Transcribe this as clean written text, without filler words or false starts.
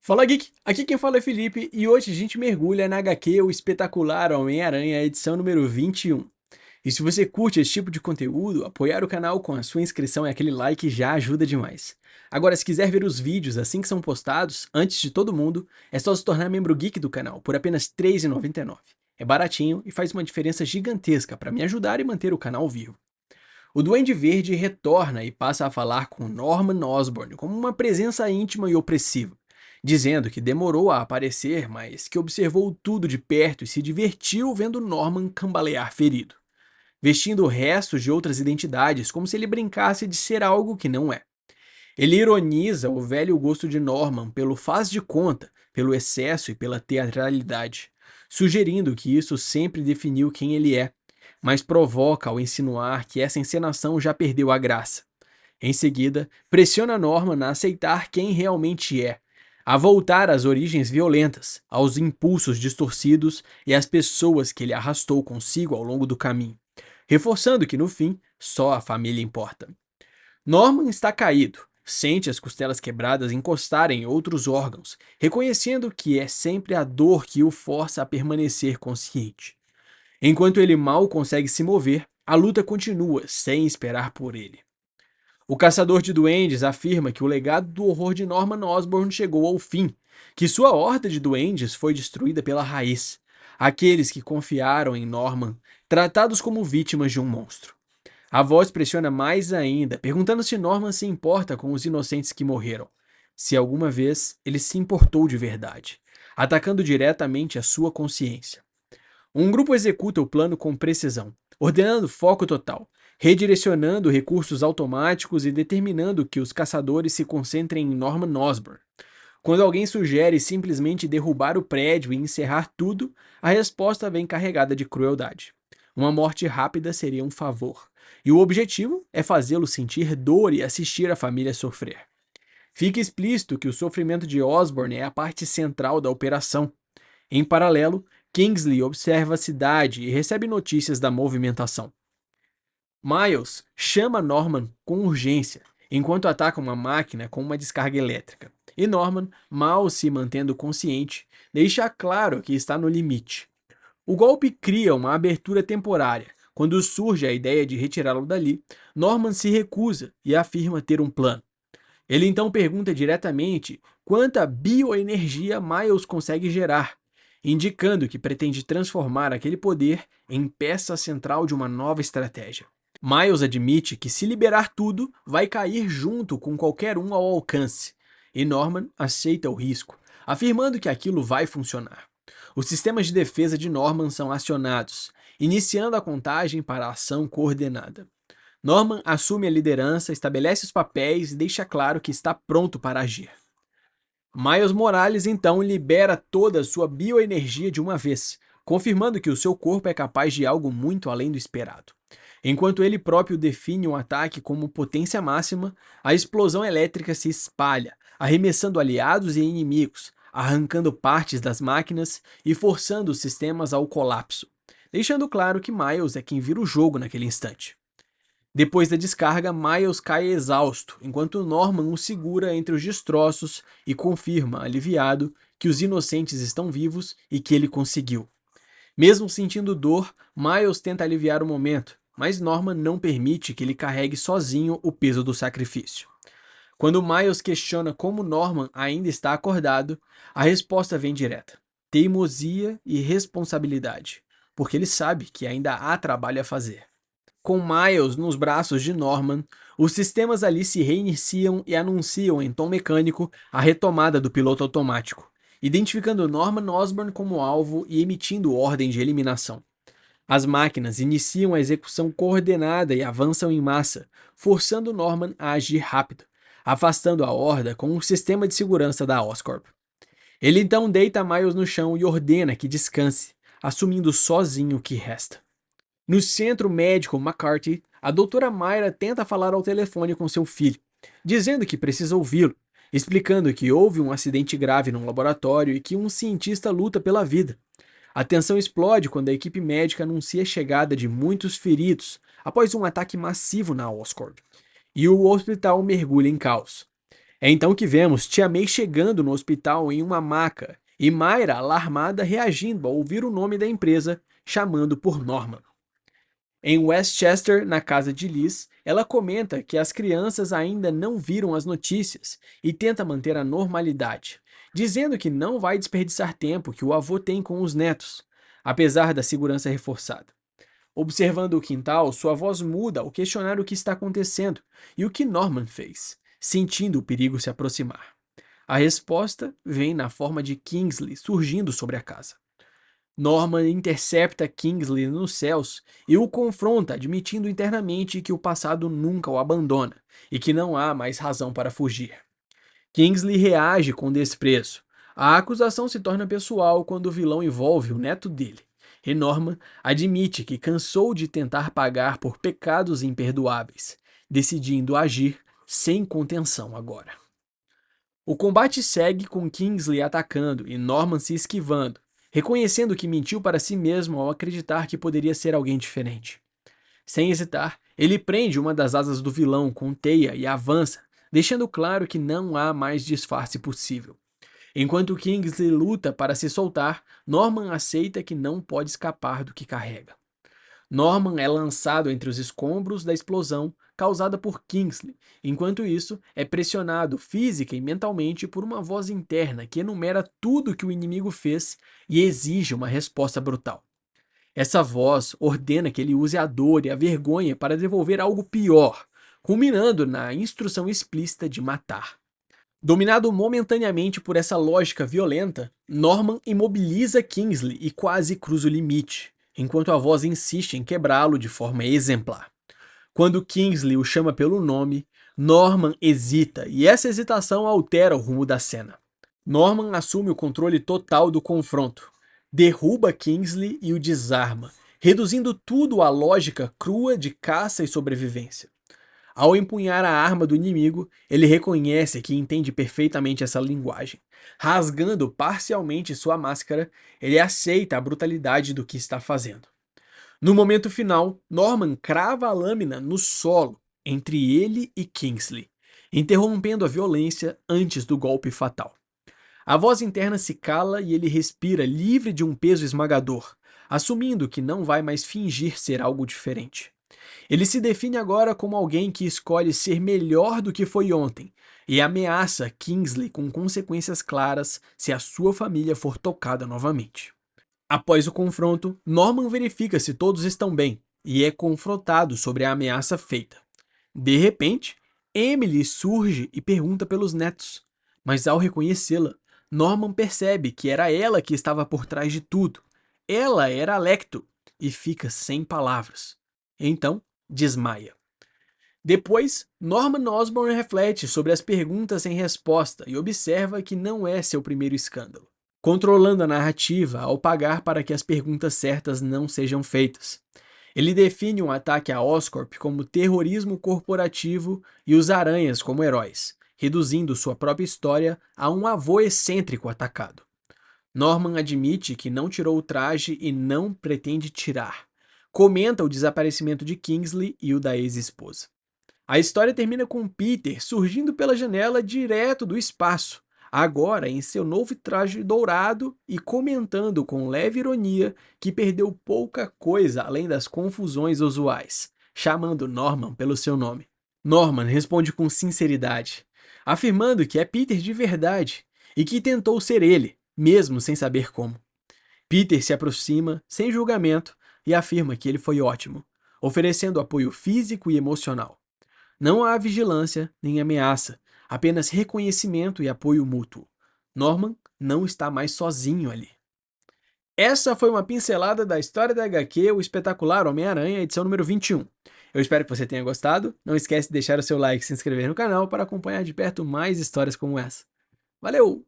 Fala Geek, aqui quem fala é Felipe e hoje a gente mergulha na HQ O Espetacular Homem-Aranha, edição número 21. E se você curte esse tipo de conteúdo, apoiar o canal com a sua inscrição e aquele like já ajuda demais. Agora, se quiser ver os vídeos assim que são postados, antes de todo mundo, é só se tornar membro Geek do canal por apenas R$ 3,99. É baratinho e faz uma diferença gigantesca para me ajudar e manter o canal vivo. O Duende Verde retorna e passa a falar com Norman Osborn como uma presença íntima e opressiva, dizendo que demorou a aparecer, mas que observou tudo de perto e se divertiu vendo Norman cambalear ferido, vestindo restos de outras identidades como se ele brincasse de ser algo que não é. Ele ironiza o velho gosto de Norman pelo faz de conta, pelo excesso e pela teatralidade, sugerindo que isso sempre definiu quem ele é, mas provoca ao insinuar que essa encenação já perdeu a graça. Em seguida, pressiona Norman a aceitar quem realmente é, a voltar às origens violentas, aos impulsos distorcidos e às pessoas que ele arrastou consigo ao longo do caminho, reforçando que no fim só a família importa. Norman está caído, sente as costelas quebradas encostarem em outros órgãos, reconhecendo que é sempre a dor que o força a permanecer consciente. Enquanto ele mal consegue se mover, a luta continua, sem esperar por ele. O caçador de duendes afirma que o legado do horror de Norman Osborn chegou ao fim, que sua horda de duendes foi destruída pela raiz. Aqueles que confiaram em Norman, tratados como vítimas de um monstro. A voz pressiona mais ainda, perguntando se Norman se importa com os inocentes que morreram. Se alguma vez ele se importou de verdade, atacando diretamente a sua consciência. Um grupo executa o plano com precisão, ordenando foco total, redirecionando recursos automáticos e determinando que os caçadores se concentrem em Norman Osborn. Quando alguém sugere simplesmente derrubar o prédio e encerrar tudo, a resposta vem carregada de crueldade. Uma morte rápida seria um favor, e o objetivo é fazê-lo sentir dor e assistir a família sofrer. Fica explícito que o sofrimento de Osborn é a parte central da operação. Em paralelo, Kingsley observa a cidade e recebe notícias da movimentação. Miles chama Norman com urgência, enquanto ataca uma máquina com uma descarga elétrica. E Norman, mal se mantendo consciente, deixa claro que está no limite. O golpe cria uma abertura temporária. Quando surge a ideia de retirá-lo dali, Norman se recusa e afirma ter um plano. Ele então pergunta diretamente quanta bioenergia Miles consegue gerar, indicando que pretende transformar aquele poder em peça central de uma nova estratégia. Miles admite que se liberar tudo, vai cair junto com qualquer um ao alcance, e Norman aceita o risco, afirmando que aquilo vai funcionar. Os sistemas de defesa de Norman são acionados, iniciando a contagem para a ação coordenada. Norman assume a liderança, estabelece os papéis e deixa claro que está pronto para agir. Miles Morales então libera toda a sua bioenergia de uma vez, confirmando que o seu corpo é capaz de algo muito além do esperado. Enquanto ele próprio define um ataque como potência máxima, a explosão elétrica se espalha, arremessando aliados e inimigos, arrancando partes das máquinas e forçando os sistemas ao colapso, deixando claro que Miles é quem vira o jogo naquele instante. Depois da descarga, Miles cai exausto, enquanto Norman o segura entre os destroços e confirma, aliviado, que os inocentes estão vivos e que ele conseguiu. Mesmo sentindo dor, Miles tenta aliviar o momento, mas Norman não permite que ele carregue sozinho o peso do sacrifício. Quando Miles questiona como Norman ainda está acordado, a resposta vem direta: teimosia e responsabilidade, porque ele sabe que ainda há trabalho a fazer. Com Miles nos braços de Norman, os sistemas ali se reiniciam e anunciam em tom mecânico a retomada do piloto automático, identificando Norman Osborn como alvo e emitindo ordem de eliminação. As máquinas iniciam a execução coordenada e avançam em massa, forçando Norman a agir rápido, afastando a horda com o sistema de segurança da Oscorp. Ele então deita Miles no chão e ordena que descanse, assumindo sozinho o que resta. No centro médico McCarthy, a doutora Mayra tenta falar ao telefone com seu filho, dizendo que precisa ouvi-lo, explicando que houve um acidente grave no laboratório e que um cientista luta pela vida. A tensão explode quando a equipe médica anuncia a chegada de muitos feridos após um ataque massivo na Oscorp, e o hospital mergulha em caos. É então que vemos Tia May chegando no hospital em uma maca e Myra, alarmada, reagindo ao ouvir o nome da empresa, chamando por Norman. Em Westchester, na casa de Liz, ela comenta que as crianças ainda não viram as notícias e tenta manter a normalidade, dizendo que não vai desperdiçar tempo que o avô tem com os netos, apesar da segurança reforçada. Observando o quintal, sua voz muda ao questionar o que está acontecendo e o que Norman fez, sentindo o perigo se aproximar. A resposta vem na forma de Kingsley surgindo sobre a casa. Norman intercepta Kingsley nos céus e o confronta, admitindo internamente que o passado nunca o abandona e que não há mais razão para fugir. Kingsley reage com desprezo. A acusação se torna pessoal quando o vilão envolve o neto dele. E Norman admite que cansou de tentar pagar por pecados imperdoáveis, decidindo agir sem contenção agora. O combate segue com Kingsley atacando e Norman se esquivando, reconhecendo que mentiu para si mesmo ao acreditar que poderia ser alguém diferente. Sem hesitar, ele prende uma das asas do vilão com teia e avança, deixando claro que não há mais disfarce possível. Enquanto Kingsley luta para se soltar, Norman aceita que não pode escapar do que carrega. Norman é lançado entre os escombros da explosão causada por Kingsley, enquanto isso é pressionado física e mentalmente por uma voz interna que enumera tudo que o inimigo fez e exige uma resposta brutal. Essa voz ordena que ele use a dor e a vergonha para devolver algo pior, culminando na instrução explícita de matar. Dominado momentaneamente por essa lógica violenta, Norman imobiliza Kingsley e quase cruza o limite, enquanto a voz insiste em quebrá-lo de forma exemplar. Quando Kingsley o chama pelo nome, Norman hesita e essa hesitação altera o rumo da cena. Norman assume o controle total do confronto, derruba Kingsley e o desarma, reduzindo tudo à lógica crua de caça e sobrevivência. Ao empunhar a arma do inimigo, ele reconhece que entende perfeitamente essa linguagem. Rasgando parcialmente sua máscara, ele aceita a brutalidade do que está fazendo. No momento final, Norman crava a lâmina no solo entre ele e Kingsley, interrompendo a violência antes do golpe fatal. A voz interna se cala e ele respira livre de um peso esmagador, assumindo que não vai mais fingir ser algo diferente. Ele se define agora como alguém que escolhe ser melhor do que foi ontem e ameaça Kingsley com consequências claras se a sua família for tocada novamente. Após o confronto, Norman verifica se todos estão bem e é confrontado sobre a ameaça feita. De repente, Emily surge e pergunta pelos netos, mas ao reconhecê-la, Norman percebe que era ela que estava por trás de tudo. Ela era Alecto e fica sem palavras. Então, desmaia. Depois, Norman Osborn reflete sobre as perguntas sem resposta e observa que não é seu primeiro escândalo, controlando a narrativa ao pagar para que as perguntas certas não sejam feitas. Ele define um ataque à Oscorp como terrorismo corporativo e os Aranhas como heróis, reduzindo sua própria história a um avô excêntrico atacado. Norman admite que não tirou o traje e não pretende tirar. Comenta o desaparecimento de Kingsley e o da ex-esposa. A história termina com Peter surgindo pela janela direto do espaço, agora em seu novo traje dourado e comentando com leve ironia que perdeu pouca coisa além das confusões usuais, chamando Norman pelo seu nome. Norman responde com sinceridade, afirmando que é Peter de verdade e que tentou ser ele, mesmo sem saber como. Peter se aproxima, sem julgamento, e afirma que ele foi ótimo, oferecendo apoio físico e emocional. Não há vigilância nem ameaça, apenas reconhecimento e apoio mútuo. Norman não está mais sozinho ali. Essa foi uma pincelada da história da HQ, o espetacular Homem-Aranha, edição número 21. Eu espero que você tenha gostado. Não esquece de deixar o seu like e se inscrever no canal para acompanhar de perto mais histórias como essa. Valeu!